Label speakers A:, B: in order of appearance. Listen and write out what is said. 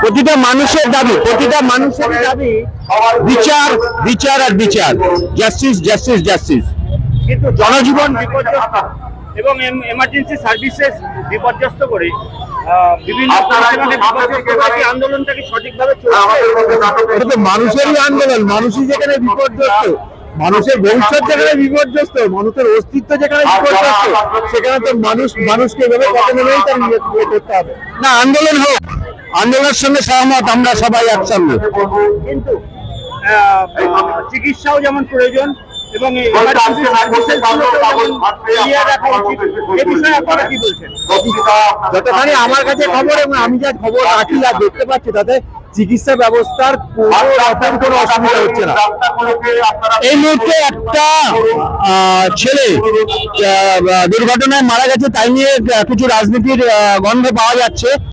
A: প্রতিটা মানুষের দাবি, প্রতিটা মানুষের দাবি বিচার, বিচার আর বিচার, জাস্টিস, জাস্টিস, জাস্টিস।
B: কিন্তু জনজীবন বিপর্যস্ত এবং এমার্জেন্সি সার্ভিসেস বিপর্যস্ত করে বিভিন্ন পরিষেবাকে বিপর্যস্ত করে কি আন্দোলনটাকে সঠিকভাবে চলছে?
A: এটা তো মানুষেরই আন্দোলন, মানুষই যেখানে বিপর্যস্ত, মানুষের ভবিষ্যৎ যেখানে বিপর্যস্ত, মানুষের অস্তিত্ব যেখানে বিপর্যস্ত, সেখানে তো মানুষকে এভাবে পথে নেমেই তার ইয়ে করতে হবে। না, আন্দোলন হোক, আন্দোলনের সঙ্গে সহমত আমরা সবাই একসঙ্গে।
B: কিন্তু চিকিৎসাও যেমন প্রয়োজন এবং emergency services গুলোকেও যেমন clear রাখা উচিত, এ বিষয়ে আপনারা কি বলছেন?
A: যতখানি আমার কাছে খবর এবং আমি যা খবর রাখি আর দেখতে পাচ্ছি, তাতে চিকিৎসা ব্যবস্থার কোনো রকম কোনো অসুবিধা হচ্ছে না। এই মুহূর্তে একটা ছেলে দুর্ঘটনায় মারা গেছে, তাই নিয়ে কিছু রাজনীতির গন্ধ পাওয়া যাচ্ছে।